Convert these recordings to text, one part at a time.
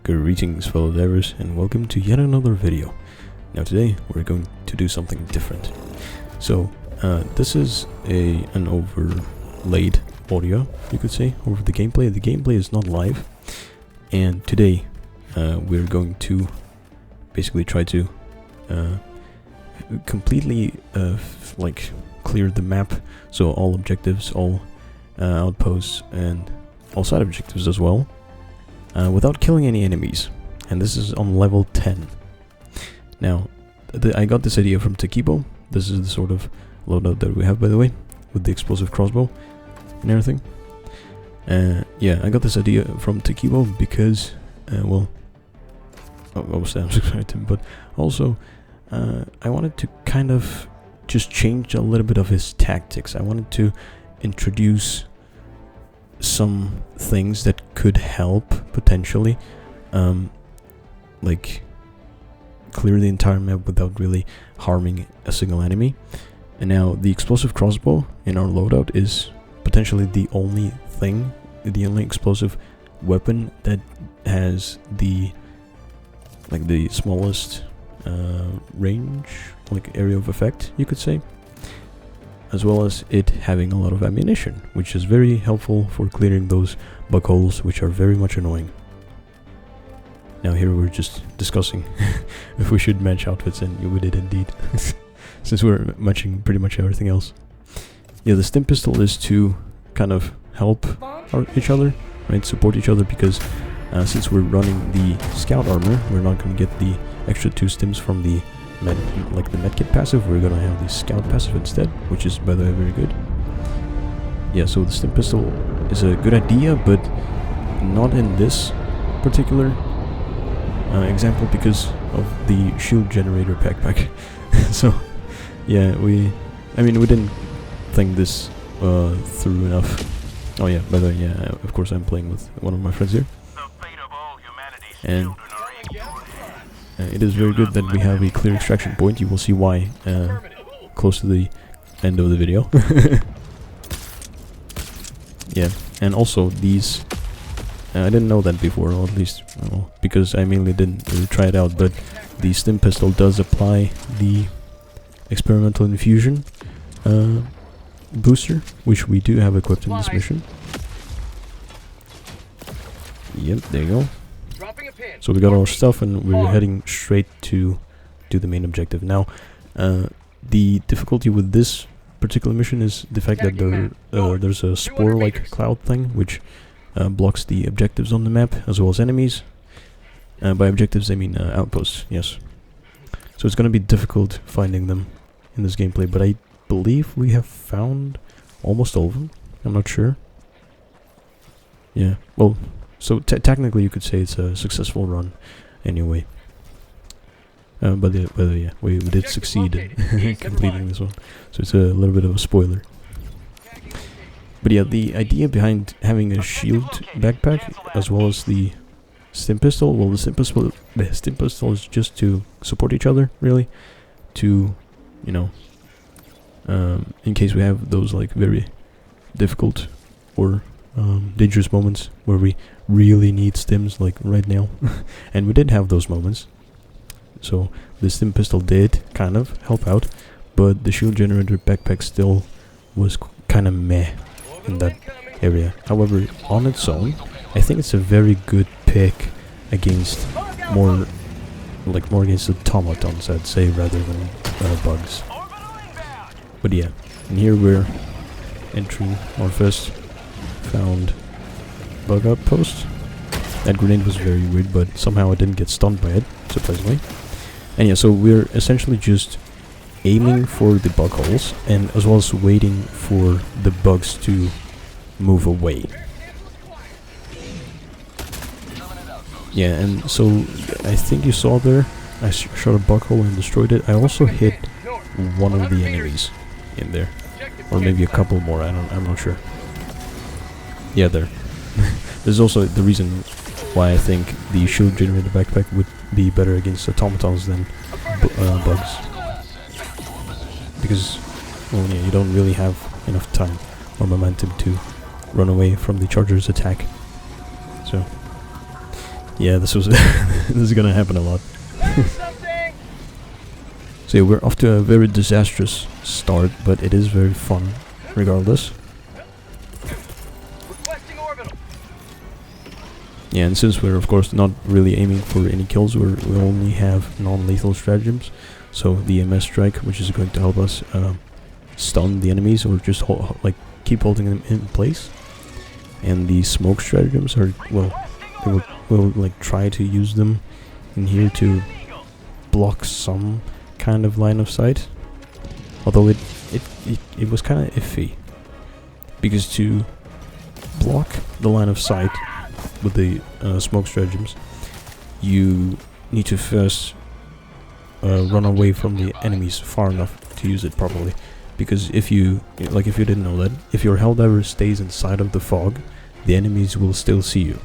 Greetings fellow divers and welcome to yet another video. Now today we're going to do something different. So this is an overlaid audio, you could say, over the gameplay. The gameplay is not live, and today we're going to basically try to completely like clear the map, so all objectives, all outposts and all side objectives as well, without killing any enemies. And this is on level 10. Now, I got this idea from Takibo. This is the sort of loadout that we have, by the way, with the explosive crossbow and everything. Yeah, I got this idea from Takibo because, well, obviously I'm subscribed to him, but also I wanted to kind of just change a little bit of his tactics. I wanted to introduce some things that could help potentially like clear the entire map without really harming a single enemy. And now the explosive crossbow in our loadout is potentially the only thing, the only explosive weapon that has the smallest range, like area of effect, you could say, as well as it having a lot of ammunition, which is very helpful for clearing those bug holes, which are very much annoying. Now here we're just discussing if we should match outfits, and we did indeed, since we're matching pretty much everything else. Yeah, the stim pistol is to kind of help each other, right, support each other, because since we're running the scout armor, we're not going to get the extra 2 stims from the medkit passive. We're gonna have the scout passive instead, which is, by the way, very good. Yeah, so the stim pistol is a good idea, but not in this particular example because of the shield generator backpack. So yeah, we didn't think this through enough. Oh yeah, by the way, yeah, of course I'm playing with one of my friends here, and it is very good that we have a clear extraction point. You will see why close to the end of the video. Yeah, and also these, I didn't know that before, or at least, well, because I mainly didn't really try it out, but the stim pistol does apply the experimental infusion booster, which we do have equipped in this mission. Yep, there you go. So we got our stuff and we're heading straight to do the main objective. Now, the difficulty with this particular mission is the fact that there's a spore-like cloud thing which blocks the objectives on the map as well as enemies. By objectives I mean outposts, yes. So it's going to be difficult finding them in this gameplay, but I believe we have found almost all of them. I'm not sure. Yeah, well, so technically you could say it's a successful run anyway. But yeah, we did succeed in completing this one, so it's a little bit of a spoiler. But yeah, the idea behind having a shield backpack as well as the stim pistol, well, the stim pistol is just to support each other, really, to, you know, in case we have those like very difficult or dangerous moments where we really need stims, like right now. And we did have those moments, so the stim pistol did kind of help out, but the shield generator backpack still was kind of meh in that area. However, on its own, I think it's a very good pick against more against automatons, I'd say, rather than bugs. But yeah, and here we're entering our first found bug outpost. That grenade was very weird, but somehow I didn't get stunned by it, surprisingly. And yeah, so we're essentially just aiming for the bug holes, and as well as waiting for the bugs to move away. Yeah, and so I think you saw there, I shot a bug hole and destroyed it. I also hit one of the enemies in there, or maybe a couple more, I'm not sure. Yeah, there. There's also the reason why I think the shield generator backpack would be better against automatons than bugs. Because, well, yeah, you don't really have enough time or momentum to run away from the charger's attack. So, Yeah, this was this is gonna happen a lot. So yeah, we're off to a very disastrous start, but it is very fun regardless. Yeah, and since we're of course not really aiming for any kills, we only have non-lethal stratagems. So the MS strike, which is going to help us stun the enemies or just like keep holding them in place. And the smoke stratagems are, well, we'll like try to use them in here to block some kind of line of sight. Although it was kind of iffy, because to block the line of sight with the smoke stratagems, you need to first run away from the enemies far enough to use it properly. Because if you didn't know that, if your Helldiver stays inside of the fog, the enemies will still see you.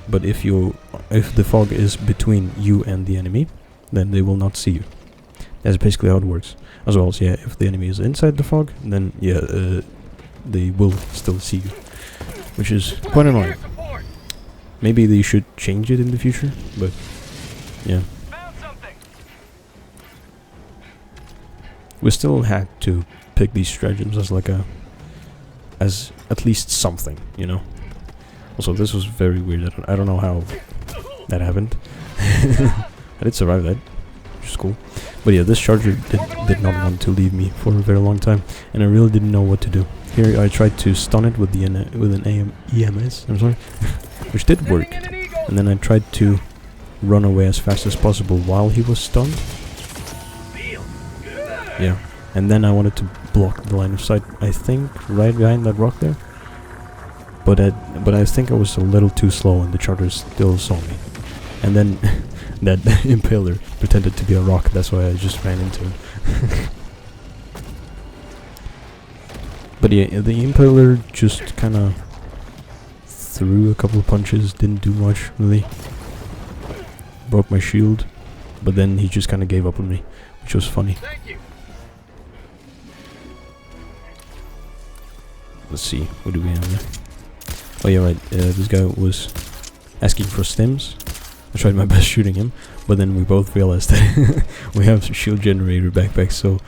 But if the fog is between you and the enemy, then they will not see you. That's basically how it works. As well as, yeah, if the enemy is inside the fog, then yeah, they will still see you, which is quite annoying. Maybe they should change it in the future, but yeah. We still had to pick these stratagems as at least something, you know. Also, this was very weird. I don't know how that happened. I did survive that, which is cool. But yeah, this charger did not want to leave me for a very long time, and I really didn't know what to do. Here I tried to stun it with an EMS, I'm sorry, which did work. And then I tried to run away as fast as possible while he was stunned. Yeah, and then I wanted to block the line of sight, I think, right behind that rock there. But I think I was a little too slow, and the charger still saw me. And then that impaler pretended to be a rock, that's why I just ran into it. But yeah, the impaler just kind of threw a couple of punches, didn't do much, really. Broke my shield, but then he just kind of gave up on me, which was funny. Let's see, what do we have there? Oh yeah, right, this guy was asking for stims. I tried my best shooting him, but then we both realized that we have shield generator backpacks, so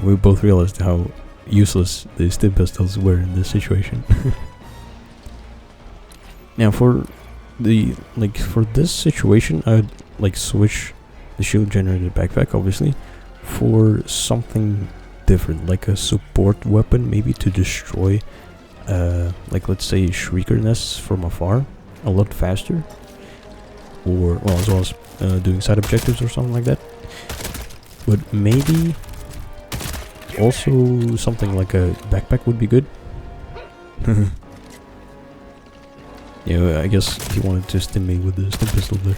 we both realized how useless the stim pistols were in this situation. Now for this situation, I would like switch the shield generator backpack, obviously, for something different, like a support weapon, maybe to destroy like let's say shrieker nests from afar a lot faster, or well, as well as doing side objectives or something like that. But maybe also something like a backpack would be good. Yeah, I guess he wanted to stim me with the stim pistol there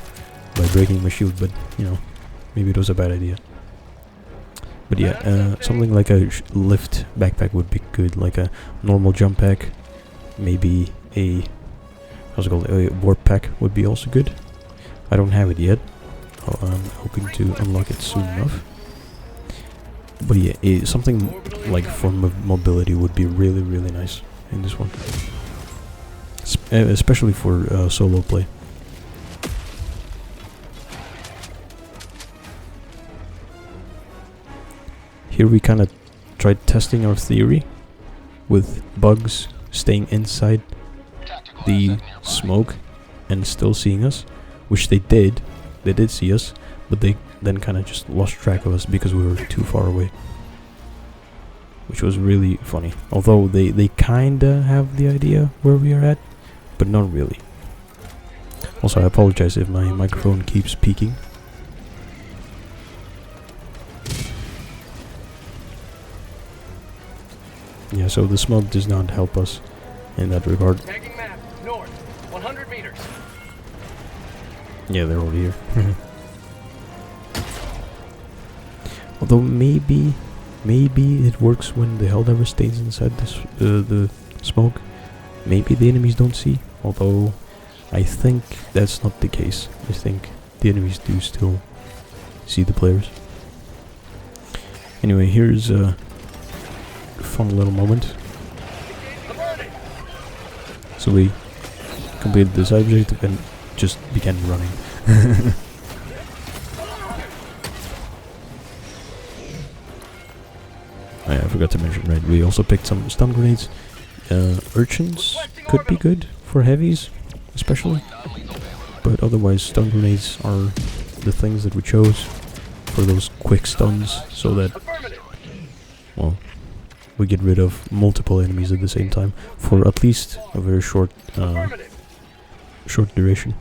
by breaking my shield, but you know, maybe it was a bad idea. But yeah, something like a lift backpack would be good, like a normal jump pack. Maybe a, how's it called, a warp pack would be also good. I don't have it yet. I'm hoping to unlock it soon enough. But yeah, something like for mobility would be really, really nice in this one. Especially for solo play. Here we kind of tried testing our theory with bugs staying inside the smoke and still seeing us, which they did. They did see us, but they then kind of just lost track of us because we were too far away, which was really funny. Although they kind of have the idea where we are at, but not really. Also, I apologize if my microphone keeps peaking. Yeah, so the smoke does not help us in that regard. Tagging map, north, 100 meters. Yeah, they're already here. Although maybe it works when the Helldiver stays inside this, the smoke. Maybe the enemies don't see. Although I think that's not the case. I think the enemies do still see the players. Anyway, here's a fun little moment. So we completed this objective, and just began running. Oh yeah, I forgot to mention, right, we also picked some stun grenades. Urchins could be good for heavies, especially. But otherwise, stun grenades are the things that we chose for those quick stuns, so that, well, we get rid of multiple enemies at the same time for at least a very short duration.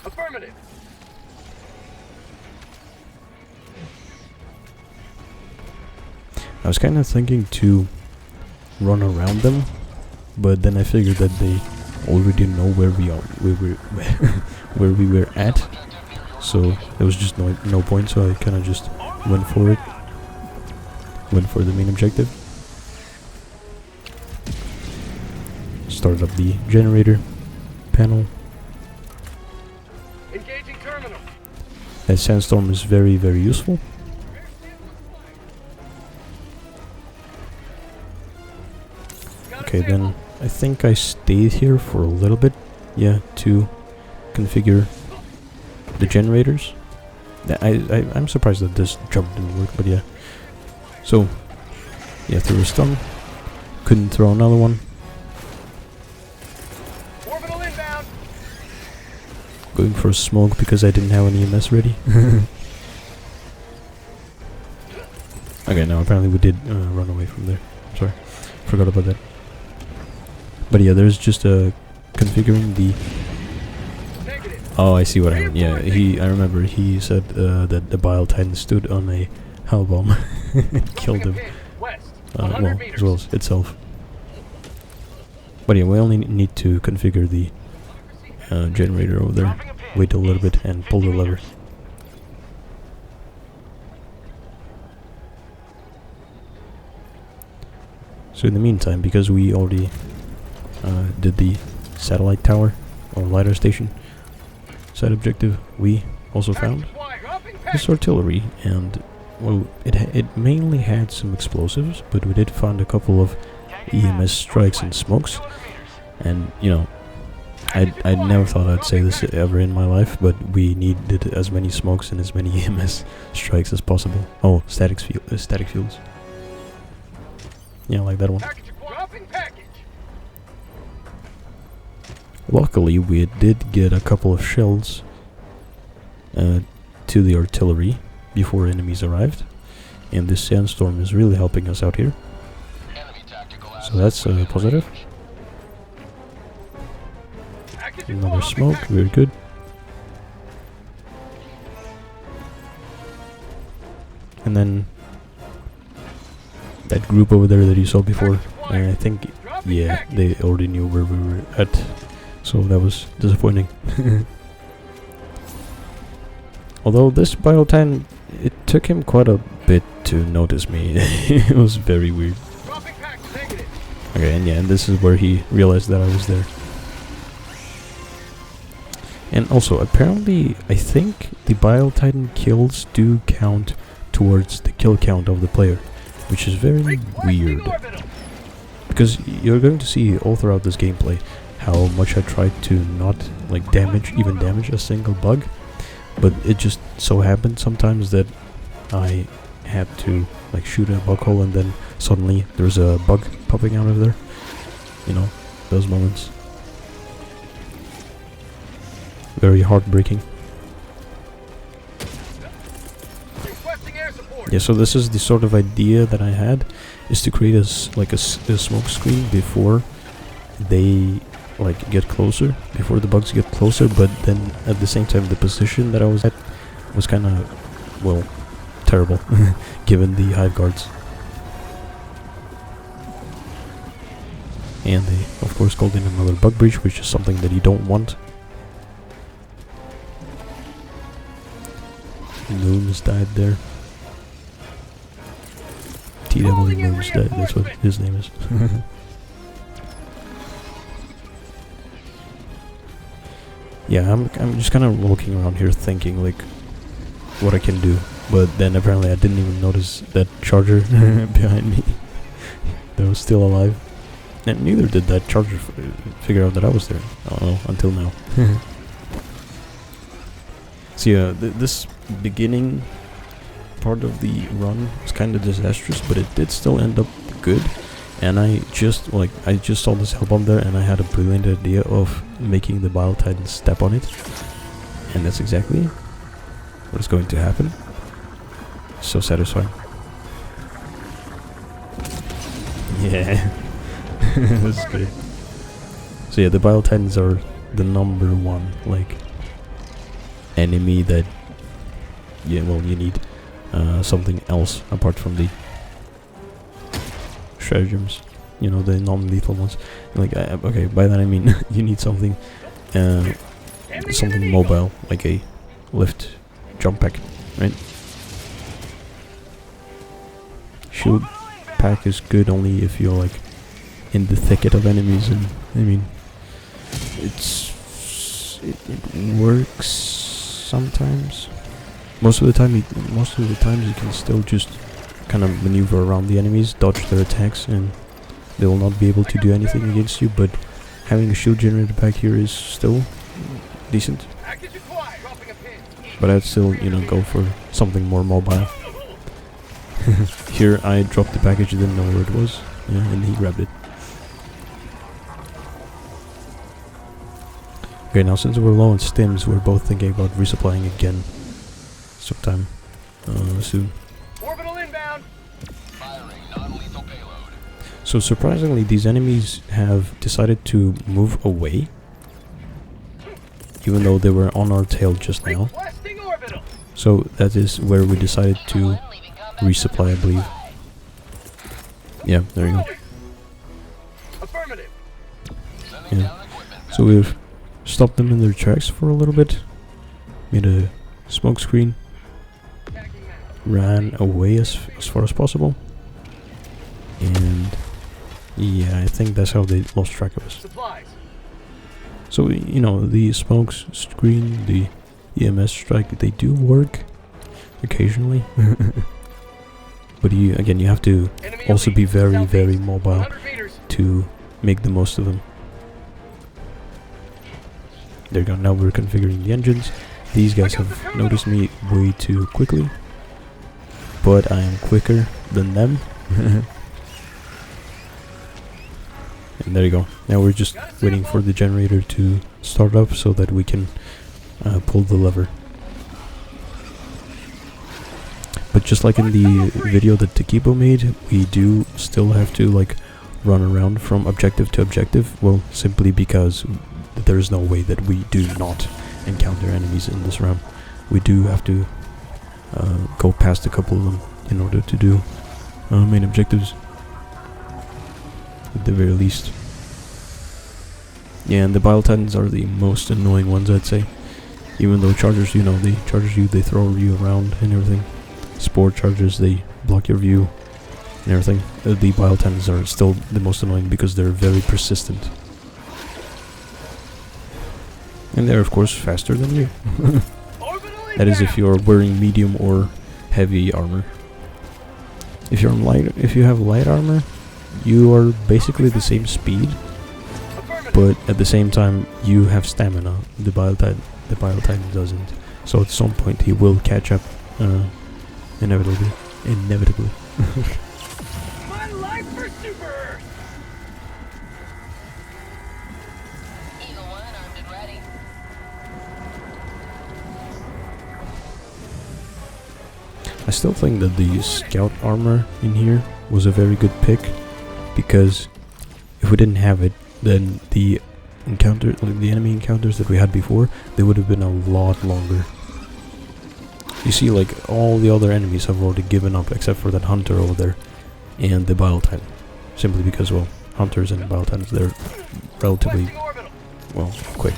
Affirmative. I was kind of thinking to run around them, but then I figured that they already know where we are, where we were at, so there was just no point. So I kind of just went for it, went for the main objective. Started up the generator panel. Engaging terminal. That sandstorm is very, very useful. Okay, then I think I stayed here for a little bit, yeah, to configure the generators. I'm surprised that this jump didn't work, but yeah. So, yeah, threw a stun, couldn't throw another one. Orbital inbound. Going for a smoke because I didn't have an EMS ready. Okay, now apparently we did run away from there. Sorry, forgot about that. But yeah, there's just configuring the... Oh, I see what happened. Yeah, I remember he said that the Bile Titan stood on a hell bomb and killed him. Well, as well as itself. But yeah, we only need to configure the generator over there. Wait a little bit and pull the lever. So in the meantime, because we already did the satellite tower or lidar station side objective, we also found this artillery, and well, it mainly had some explosives, but we did find a couple of EMS strikes and smokes. And you know, I never thought I'd say this ever in my life, but we needed as many smokes and as many EMS strikes as possible. Oh, static fuels. Yeah, like that one. Luckily, we did get a couple of shells to the artillery before enemies arrived, and this sandstorm is really helping us out here. So that's positive. Another smoke, very good. And then that group over there that you saw before, I think, yeah, they already knew where we were at, so that was disappointing. Although this Bile Titan, it took him quite a bit to notice me. It was very weird. Okay, and yeah, and this is where he realized that I was there. And also, apparently, I think the Bile Titan kills do count towards the kill count of the player, which is very weird. Because you're going to see all throughout this gameplay how much I tried to not like damage a single bug, but it just so happened sometimes that I had to like shoot a bug hole and then suddenly there's a bug popping out of there. You know, those moments. Very heartbreaking. Yeah, so this is the sort of idea that I had, is to create a smoke screen before they like get closer, before the bugs get closer, but then at the same time the position that I was at was kind of, well, terrible given the hive guards. And they of course called in another bug breach, which is something that you don't want. Moons died there. TW Moons died, that's what his name is. Yeah, I'm just kind of walking around here thinking like what I can do, but then apparently I didn't even notice that charger behind me that was still alive. And neither did that charger figure out that I was there. Oh, until now. So yeah, this beginning part of the run was kind of disastrous, but it did still end up good. And I just saw this hell bomb there, and I had a brilliant idea of making the Bile Titan step on it, and that's exactly what is going to happen. So satisfying. Yeah, this is great. So yeah, the Bile Titans are the #1 like enemy that you need something else apart from the stratagems, you know, the non-lethal ones. Like okay, by that I mean you need something something mobile, like a lift jump pack, right? Shield pack is good only if you're like in the thicket of enemies, and I mean it works sometimes. Most of the time you can still just kind of maneuver around the enemies, dodge their attacks, and they will not be able to do anything against you. But having a shield generator back here is still decent. But I'd still, you know, go for something more mobile. Here I dropped the package, didn't know where it was, yeah, and he grabbed it. Okay, now since we're low on stims, we're both thinking about resupplying again sometime soon. Orbital inbound. Firing non-lethal payload. So surprisingly, these enemies have decided to move away, even though they were on our tail just now. Requesting orbital. So that is where we decided to resupply, I believe. Yeah, there you go. Affirmative. Sending Yeah. down equipment. So we've stopped them in their tracks for a little bit, made a smoke screen, ran away as far as possible, and yeah, I think that's how they lost track of us. Supplies. So, you know, the smoke screen, the EMS strike, they do work occasionally. But you have to Enemy also elite. be very, Southeast. very mobile 100 meters. to make the most of them. There you go, now we're configuring the engines. These guys have noticed me way too quickly, but I am quicker than them. And there you go. Now we're just waiting for the generator to start up so that we can pull the lever. But just like in the video that Takibo made, we do still have to like run around from objective to objective. Well, simply because there is no way that we do not encounter enemies in this round. We do have to go past a couple of them in order to do main objectives, at the very least. Yeah, and the Bile Titans are the most annoying ones, I'd say. Even though chargers, you know, they charge you, they throw you around and everything. Spore chargers, they block your view and everything. The Bile Titans are still the most annoying because they're very persistent. And they're of course faster than you. That is if you're wearing medium or heavy armor. If you have light armor, you are basically the same speed, but at the same time you have stamina. The Bile Titan doesn't. So at some point he will catch up, inevitably. My life for Super Earth. Eagle 1 armed and ready. I still think that the scout armor in here was a very good pick, because if we didn't have it, then the enemy encounters that we had before, they would have been a lot longer. You see, like, all the other enemies have already given up except for that hunter over there and the Bile Titan, simply because, well, hunters and Bile Titans, they're relatively, well, quick.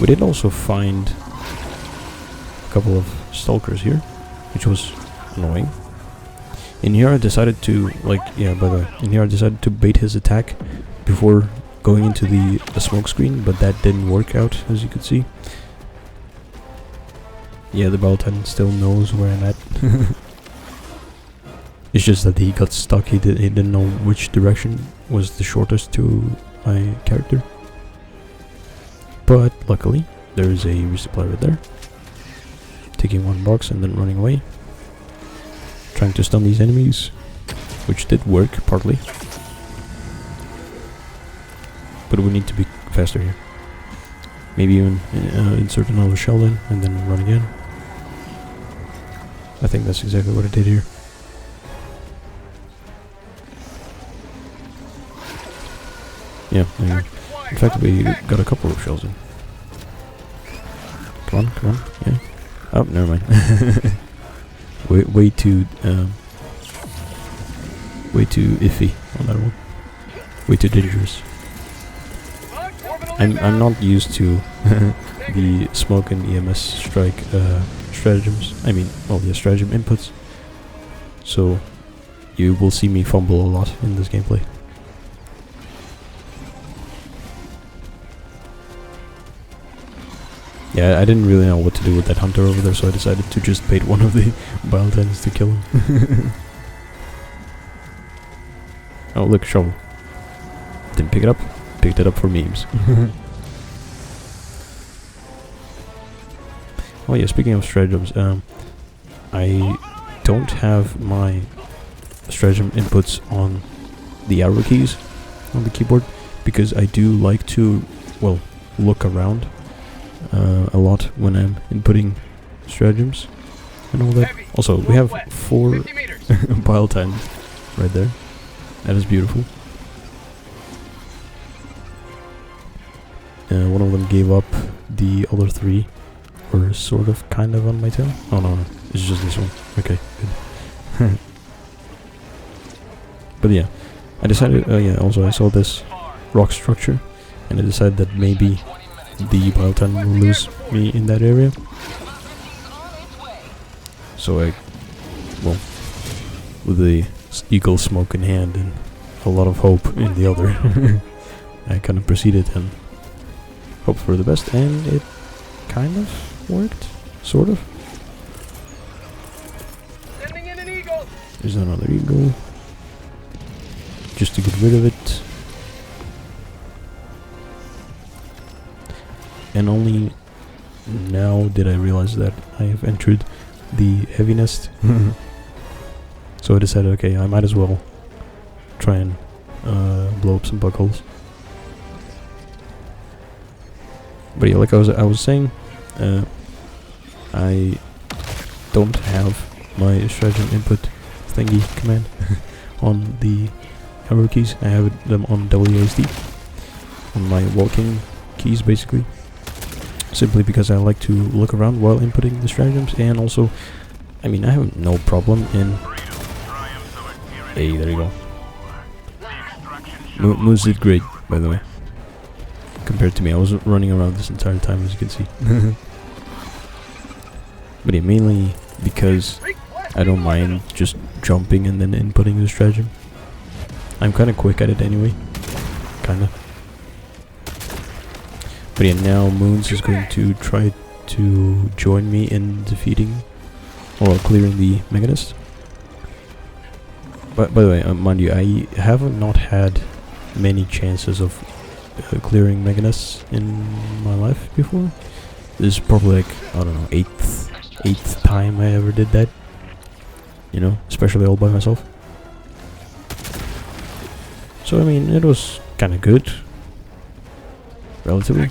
We did also find a couple of stalkers here, which was annoying. In here I decided to, in here I decided to bait his attack before going into the smoke screen, but that didn't work out, as you could see. Yeah, the Bile Titan still knows where I'm at. It's just that he got stuck. He didn't know which direction was the shortest to my character. But luckily, there is a resupply right there. Taking one box and then running away. Trying to stun these enemies, which did work partly. But we need to be faster here. Maybe even insert another shell in and then run again. I think that's exactly what I did here. Yeah, in fact we got a couple of shells in. Come on, yeah. Oh, never mind. way too iffy on that one. Way too dangerous. I'm not used to the smoke and EMS strike stratagems. I mean, well, yeah, stratagem inputs. So you will see me fumble a lot in this gameplay. Yeah, I didn't really know what to do with that hunter over there, so I decided to just bait one of the bile titans to kill him. Oh, look, shovel. Didn't pick it up. Picked it up for memes. Oh yeah, speaking of stratagems, I don't have my stratagem inputs on the arrow keys on the keyboard, because I do like to, well, look around a lot when I'm inputting stratagems and all that. Also, we have 4 bile titans right there. That is beautiful. One of them gave up. The other 3 were sort of, kind of on my tail. Oh no, it's just this one. Okay, good. But yeah, I decided, yeah, also I saw this rock structure, and I decided that maybe the bile titan will lose me in that area. So I, well, with the eagle smoke in hand and a lot of hope in the other, I kind of proceeded and hoped for the best, and it kind of worked, sort of. Sending in an eagle. There's another eagle, just to get rid of it. And only now did I realize that I have entered the heavy nest. So I decided, okay, I might as well try and blow up some bug holes. But yeah, like I was saying, I don't have my stratagem input thingy command on the arrow keys. I have them on WASD, on my walking keys basically. Simply because I like to look around while inputting the stratagems, and also, I mean, I have no problem in... Hey, there you go. Moose did great, by the way. Compared to me, I was running around this entire time, as you can see. But yeah, mainly because I don't mind just jumping and then inputting the stratagem. I'm kind of quick at it anyway. Kinda. But yeah, now Moons is going to try to join me in defeating, or clearing the Meganist. But by the way, mind you, I have not had many chances of clearing Meganists in my life before. This is probably like, I don't know, 8th time I ever did that. You know, especially all by myself. So I mean, it was kind of good. Relatively.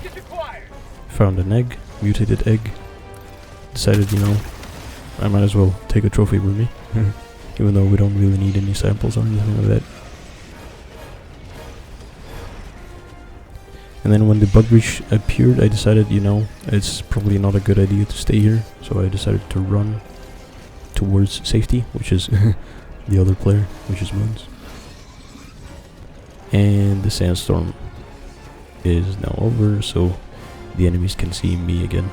Found an egg, mutated egg. Decided, you know, I might as well take a trophy with me. Even though we don't really need any samples or anything like that. And then when the bug breach appeared, I decided, you know, it's probably not a good idea to stay here. So I decided to run towards safety, which is the other player, which is Moons. And the sandstorm is now over, so the enemies can see me again.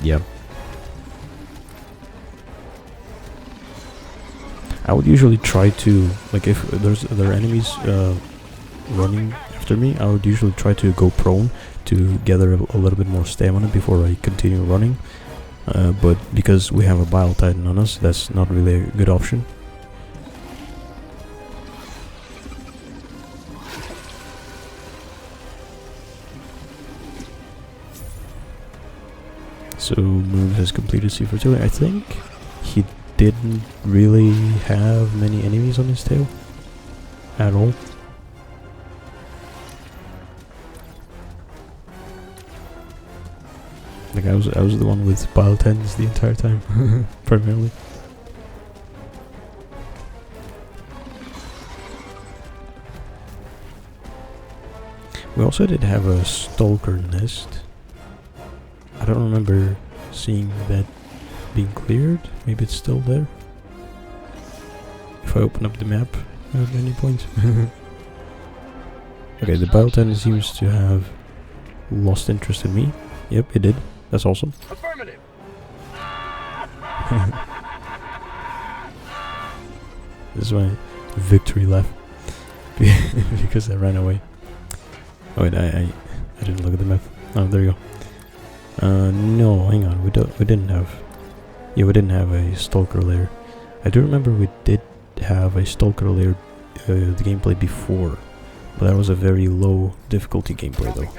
Yeah. I would usually try to, like, if there are enemies running after me, I would usually try to go prone, to gather a little bit more stamina before I continue running. But because we have a Bile Titan on us, that's not really a good option. So Moon has completed Sea Fertility. I think he didn't really have many enemies on his tail at all. Like I was the one with Bile Titans the entire time, primarily. We also did have a Stalker nest. I don't remember seeing that being cleared. Maybe it's still there. If I open up the map at any point. Okay, the Bile Titan seems to have lost interest in me. Yep, it did. That's awesome. Affirmative. This is my victory laugh. Because I ran away. Oh wait, I didn't look at the map. Oh, there you go. No, hang on. We didn't have. Yeah, we didn't have a Stalker layer. I do remember we did have a Stalker layer, the gameplay before, but that was a very low difficulty gameplay though.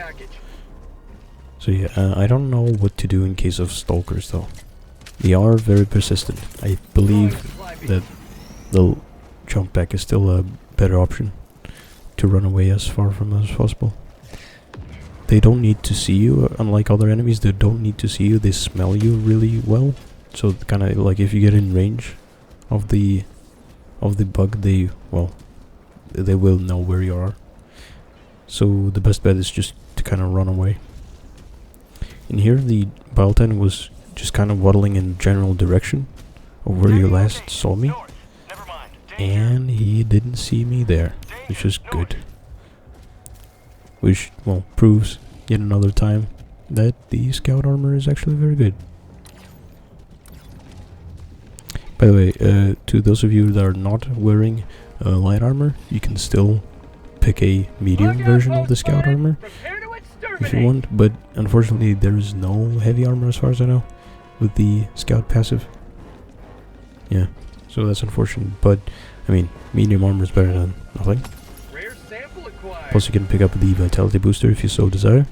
So yeah, I don't know what to do in case of Stalkers though. They are very persistent. I believe that the jump back is still a better option to run away as far from as possible. They don't need to see you, unlike other enemies. They don't need to see you. They smell you really well. So kind of like if you get in range of the bug, they will know where you are. So the best bet is just to kind of run away. In here, the Bile Titan was just kind of waddling in general direction of where you last saw me, and he didn't see me there, which is good. Which, well, proves yet another time that the scout armor is actually very good. By the way, to those of you that are not wearing light armor, you can still pick a medium version of the scout armor if you want, but unfortunately there is no heavy armor as far as I know with the scout passive. Yeah, so that's unfortunate, but I mean, medium armor is better than nothing. Plus you can pick up the vitality booster if you so desire.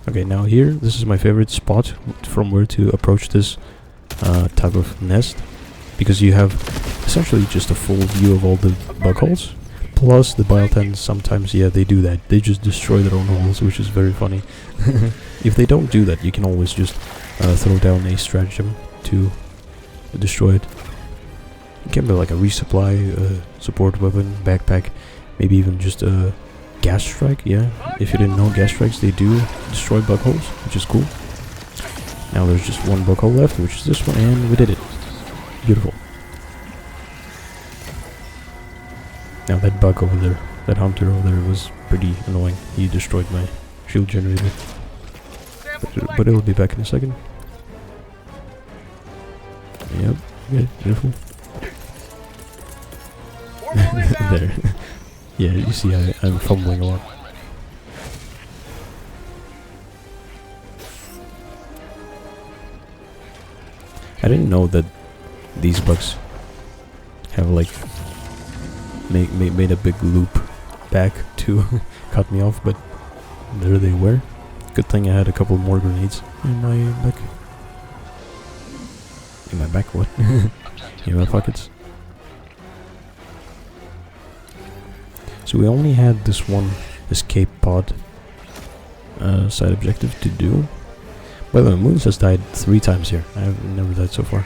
Okay, now here, this is my favorite spot from where to approach this type of nest, because you have essentially just a full view of all the bug holes. Plus the Bile Titans sometimes, yeah, they do that. They just destroy their own holes, which is very funny. If they don't do that, you can always just throw down a stratagem to destroy it. It can be like a resupply, support weapon, backpack, maybe even just a gas strike. Yeah, if you didn't know, gas strikes, they do destroy bug holes, which is cool. Now there's just one bug hole left, which is this one, and we did it. Beautiful. Now that bug over there, that hunter over there, was pretty annoying. He destroyed my shield generator. But it'll be back in a second. Yep, okay, beautiful. There. Yeah, you see I'm fumbling a lot. I didn't know that these bugs have like made a big loop back to cut me off, but there they were. Good thing I had a couple more grenades in my back. In my back, what? In my pockets. So we only had this one escape pod side objective to do. By the way, Moons has died 3 times here. I've never died so far,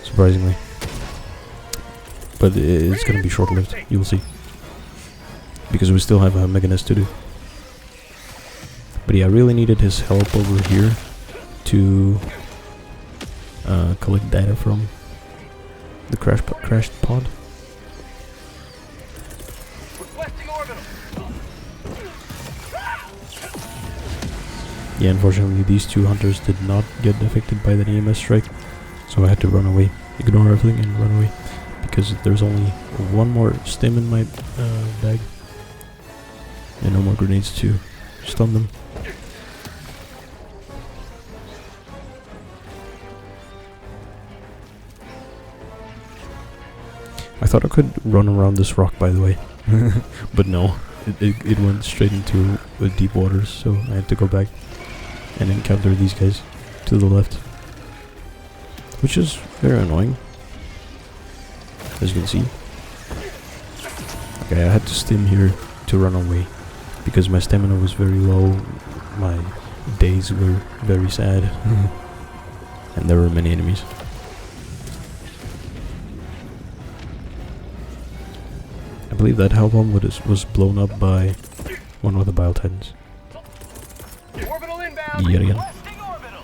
surprisingly. But it's gonna be short-lived, you will see. Because we still have a Mega Nest to do. But yeah, I really needed his help over here to collect data from the crashed pod. Yeah, unfortunately these 2 hunters did not get affected by that EMS strike, so I had to run away, ignore everything and run away, because there's only one more stim in my bag. and no more grenades to stun them. I thought I could run around this rock, by the way, but no, it went straight into deep waters, so I had to go back and encounter these guys to the left, which is very annoying, as you can see. Okay, I had to stim here to run away, because my stamina was very low, my days were very sad, and there were many enemies. I believe that hell bomb was blown up by one of the Bile Titans. Orbital inbound. Yet again. Blasting orbital.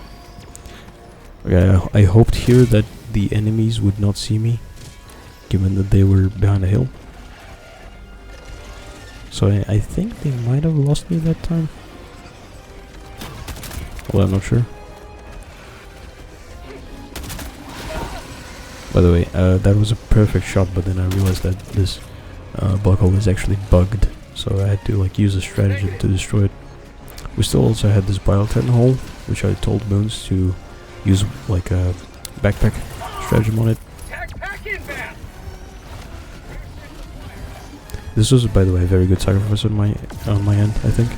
Okay, I hoped here that the enemies would not see me, given that they were behind a hill. So I think they might have lost me that time. Well, I'm not sure. By the way, that was a perfect shot, but then I realized that this bug hole is actually bugged, so I had to like use a stratagem to destroy it. We still also had this Bile Titan hole, which I told Moons to use like a backpack stratagem on it. Tag pack inbound. This was, by the way, a very good sacrifice on my end, I think.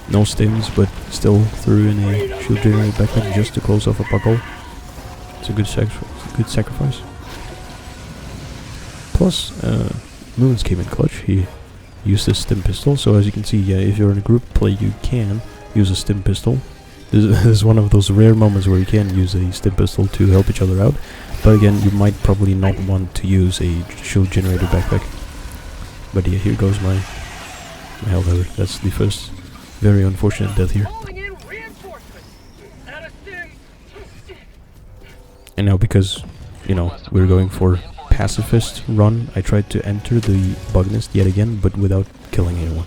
No stims, but still threw in a shield generator backpack just to close off a bug hole. It's a good sacrifice. Plus, Moons came in clutch. He used a stim pistol, so as you can see, yeah, if you're in a group play, you can use a stim pistol. This is one of those rare moments where you can use a stim pistol to help each other out. But again, you might probably not want to use a shield generator backpack. But yeah, here goes my Helldiver. That's the first very unfortunate death here. Calling in reinforcements. Out of stim. And now because, you know, we're going for pacifist run, I tried to enter the bug nest yet again, but without killing anyone.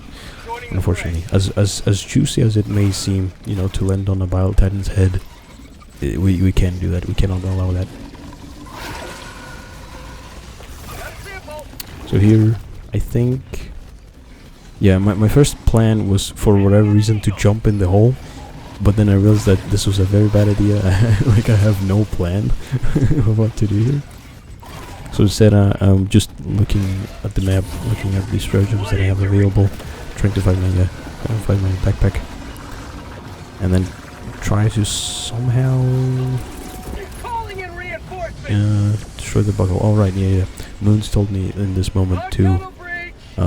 Unfortunately, as juicy as it may seem, you know, to land on a Bile Titan's head, we can't do that. We cannot allow that. So here, I think, yeah, my first plan was for whatever reason to jump in the hole, but then I realized that this was a very bad idea. Like I have no plan of what to do here. So instead, I'm just looking at the map, looking at the stratagems that I have available, trying to find my backpack, and then try to somehow destroy the bug hole. All right, yeah. Moons told me in this moment to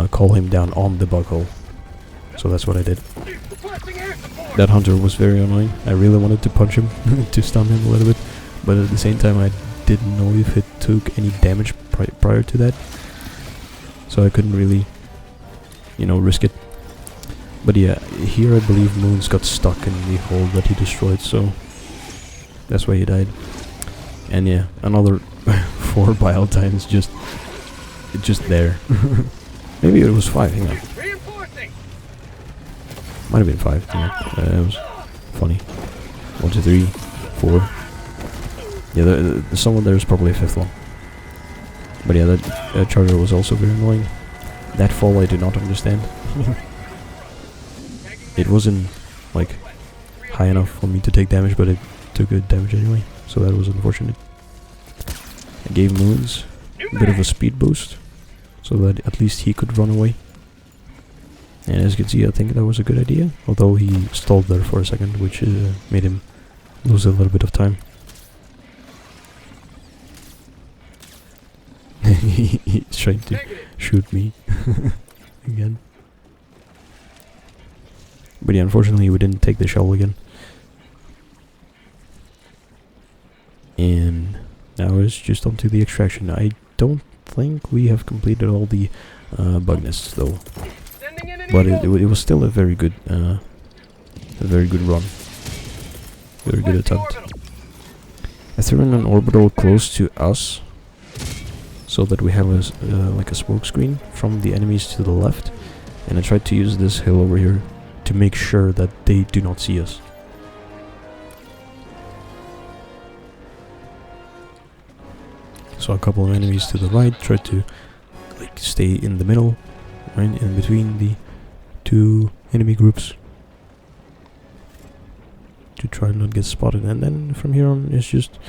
call him down on the bug hole, so that's what I did. That hunter was very annoying. I really wanted to punch him to stun him a little bit, but at the same time I didn't know if it took any damage prior to that, so I couldn't really, you know, risk it. But yeah, here I believe Moons got stuck in the hole that he destroyed, so that's why he died. And yeah, another 4 Bile Titans just there. Maybe it was 5, hang on. Might have been 5, yeah. It was funny. 1, 2, 3, 4. Yeah, someone there is probably a 5th one. But yeah, that charger was also very annoying. That fall I do not understand. It wasn't like high enough for me to take damage, but it took good damage anyway, so that was unfortunate. I gave Moons a bit of a speed boost, so that at least he could run away. And as you can see, I think that was a good idea, although he stalled there for a second, which made him lose a little bit of time. He's trying to shoot me again. But yeah, unfortunately we didn't take the shovel again. And now it's just onto the extraction. I don't think we have completed all the bug nests though. But it was still a very good run. Very good attempt. I threw in an orbital close to us, so that we have like a smoke screen from the enemies to the left, and I tried to use this hill over here to make sure that they do not see us. So a couple of enemies to the right, tried to like stay in the middle, right in between the to enemy groups to try not get spotted, and then from here on it's just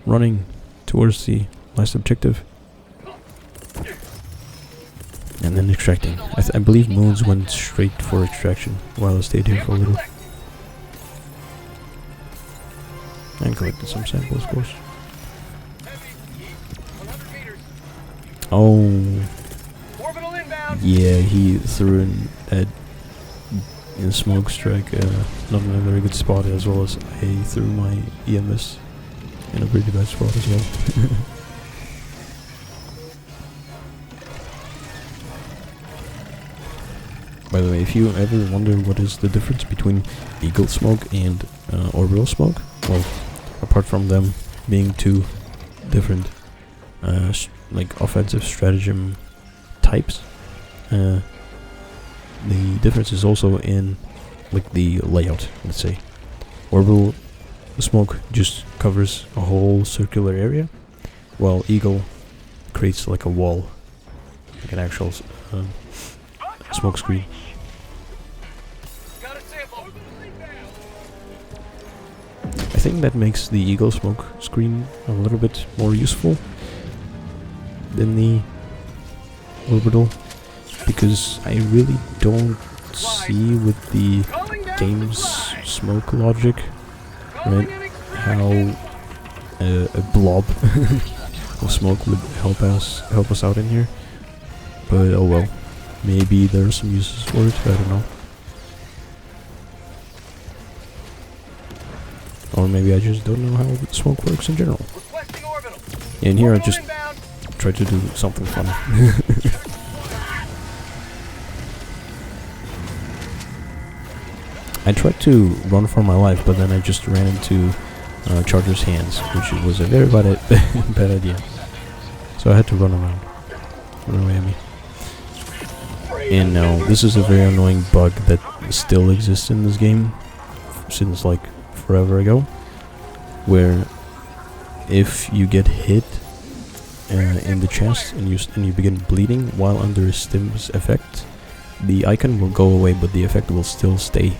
running towards the last objective and then extracting. I believe Moons went straight for extraction while I stayed here for a little and collected some samples, of course. Oh, yeah, he threw in that smoke strike, not in a very good spot, as well as I threw my EMS in a pretty bad spot as well. By the way, if you ever wonder what is the difference between Eagle Smoke and Orbital Smoke, well, apart from them being two different like offensive stratagem types, the difference is also in like the layout. Let's say Orbital Smoke just covers a whole circular area, while Eagle creates like a wall, like an actual smoke screen. I think that makes the Eagle smoke screen a little bit more useful than the Orbital, because I really don't see with the game's smoke logic, right, how a blob of smoke would help us out in here. But oh well, maybe there are some uses for it, I don't know. Or maybe I just don't know how smoke works in general. In here I just try to do something fun. I tried to run for my life, but then I just ran into Charger's hands, which was a very bad idea. So I had to run away at me. And now this is a very annoying bug that still exists in this game since like forever ago, where if you get hit in the chest and you begin bleeding while under a stim's effect, the icon will go away, but the effect will still stay.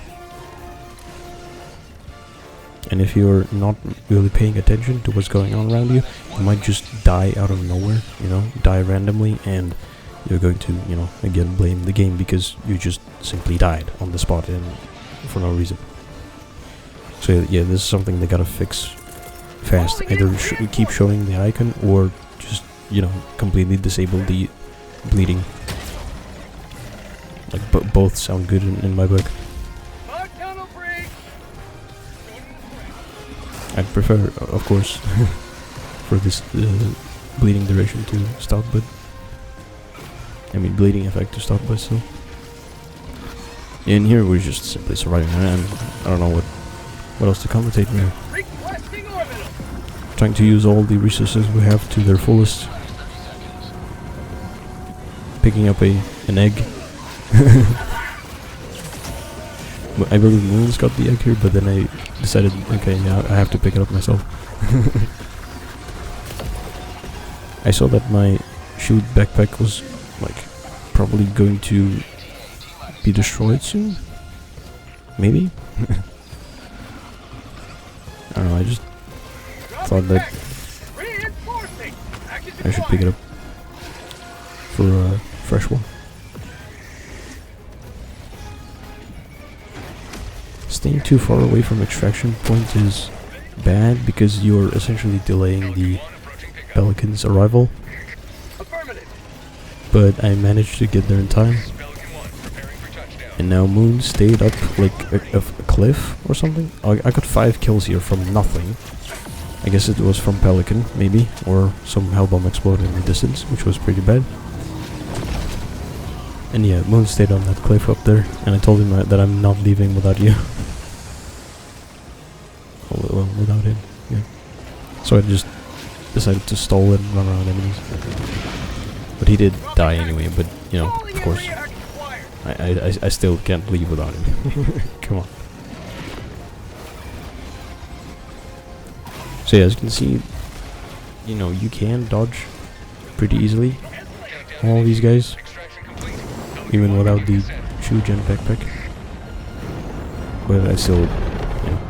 And if you're not really paying attention to what's going on around you, you might just die out of nowhere, you know, die randomly, and you're going to, you know, again blame the game because you just simply died on the spot and for no reason. So yeah, this is something they gotta fix fast. Either keep showing the icon or just, you know, completely disable the bleeding. Like both sound good in my book. I'd prefer, of course, for this bleeding duration to stop, but I mean bleeding effect to stop, but still. In here we're just simply surviving, and I don't know what else to commentate here. Trying to use all the resources we have to their fullest. Picking up an egg. I believe Moon's got the egg here, but then I decided, okay, yeah, I have to pick it up myself. I saw that my shield backpack was like probably going to be destroyed soon. Maybe? I don't know, I just thought that I should pick it up for a fresh one. Staying too far away from extraction point is bad because you're essentially delaying the Pelican's arrival. But I managed to get there in time. And now Moon stayed up like a cliff or something. I got 5 kills here from nothing. I guess it was from Pelican, maybe, or some hellbomb exploded in the distance, which was pretty bad. And yeah, Moon stayed on that cliff up there, and I told him that I'm not leaving without you. Well, without him, yeah. So I just decided to stall and run around enemies. But he did die anyway, but, you know, of course. I still can't leave without him. Come on. So yeah, as you can see, you know, you can dodge pretty easily all these guys, even without the shield gen backpack, but I still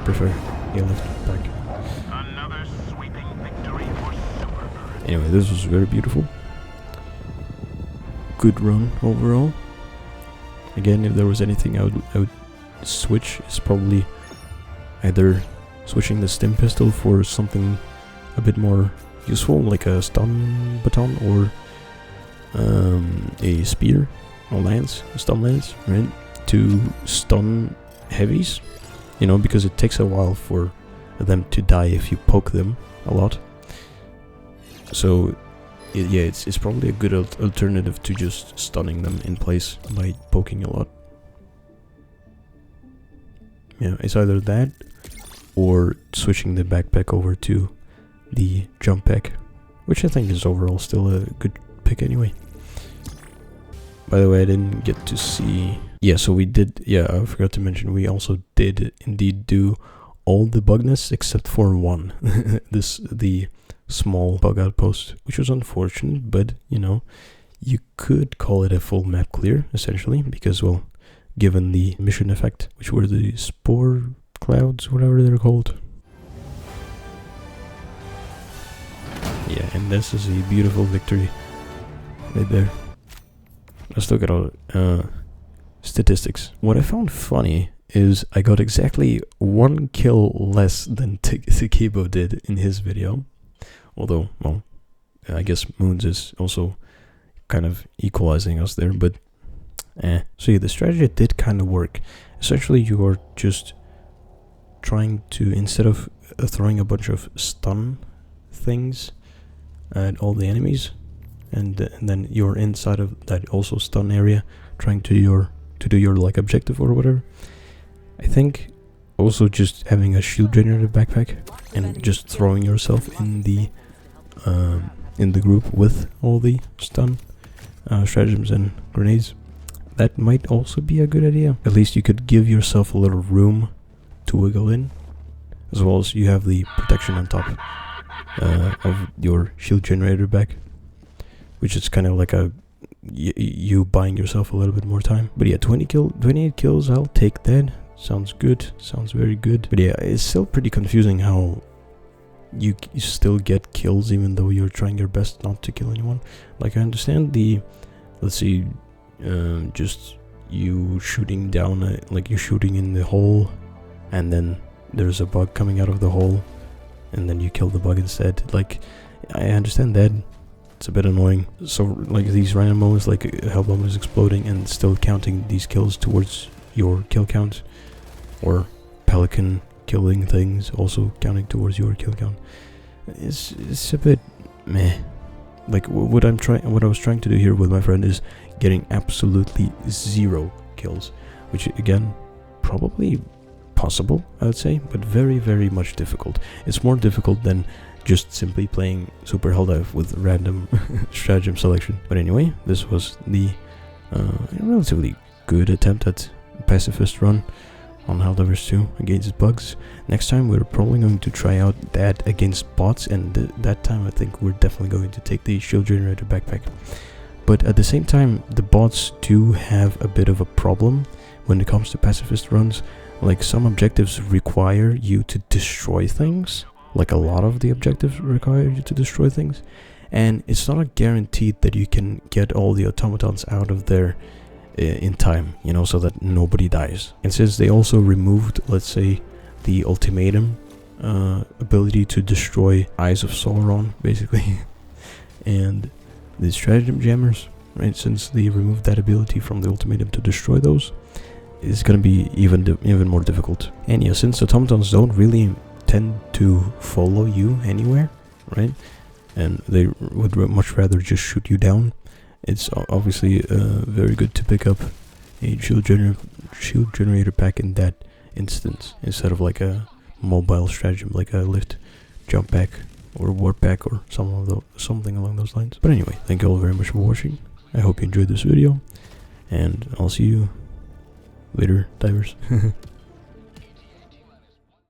prefer airlift back. Another sweeping victory for Superbird. Anyway, this was very beautiful. Good run overall. Again, if there was anything I would switch, it's probably either switching the stim pistol for something a bit more useful, like a stun baton or a spear or lance, a stun lance, right? To stun heavies, you know, because it takes a while for them to die if you poke them a lot. So yeah, it's probably a good alternative to just stunning them in place by poking a lot. Yeah, it's either that or switching the backpack over to the jump pack, which I think is overall still a good pick anyway. By the way, I didn't get to see... Yeah, so we did... Yeah, I forgot to mention, we also did indeed do all the bug nests except for one. The small bug outpost, which was unfortunate, but, you know, you could call it a full map clear, essentially, because, well, given the mission effect, which were the spore clouds, whatever they're called. Yeah, and this is a beautiful victory right there. Let's look at all statistics. What I found funny is I got exactly 1 kill less than Takibo did in his video. Although, well, I guess Moons is also kind of equalizing us there, but so yeah, the strategy did kind of work. Essentially, you are just trying to, instead of throwing a bunch of stun things at all the enemies, and then you're inside of that also stun area, trying to do your like objective or whatever. I think also just having a shield generator backpack and just throwing yourself in the group with all the stun stratagems and grenades, that might also be a good idea. At least you could give yourself a little room to wiggle in, as well as you have the protection on top of your shield generator back, which is kind of like a you buying yourself a little bit more time. But yeah, 28 kills, I'll take that. Sounds good, sounds very good. But yeah, it's still pretty confusing how you still get kills even though you're trying your best not to kill anyone. Like, I understand the, let's see, just you shooting down, like you shooting in the hole, and then there's a bug coming out of the hole, and then you kill the bug instead. Like, I understand that. It's a bit annoying. So, like, these random moments, like Hellbomb is exploding and still counting these kills towards your kill count, or Pelican killing things also counting towards your kill count. It's a bit meh. Like, what I was trying to do here with my friend is getting absolutely 0 kills, which again, probably possible, I would say, but very, very much difficult. It's more difficult than just simply playing Super Helldive with random stratagem selection. But anyway, this was the relatively good attempt at Pacifist run on Helldivers 2 against bugs. Next time we're probably going to try out that against bots, and that time I think we're definitely going to take the shield generator backpack. But at the same time, the bots do have a bit of a problem when it comes to Pacifist runs. Like, some objectives require you to destroy things. Like, a lot of the objectives require you to destroy things, and it's not a guaranteed that you can get all the automatons out of there in time, you know, so that nobody dies. And since they also removed, let's say, the ultimatum ability to destroy Eyes of Sauron, basically, and the stratagem jammers, right, since they removed that ability from the ultimatum to destroy those, it's gonna be even more difficult. And yeah, since automatons don't really tend to follow you anywhere, right, and they would much rather just shoot you down, it's obviously very good to pick up a shield generator pack in that instance, instead of like a mobile stratagem like a lift jump pack or warp pack or something along those lines. But anyway, thank you all very much for watching. I hope you enjoyed this video, and I'll see you later, divers.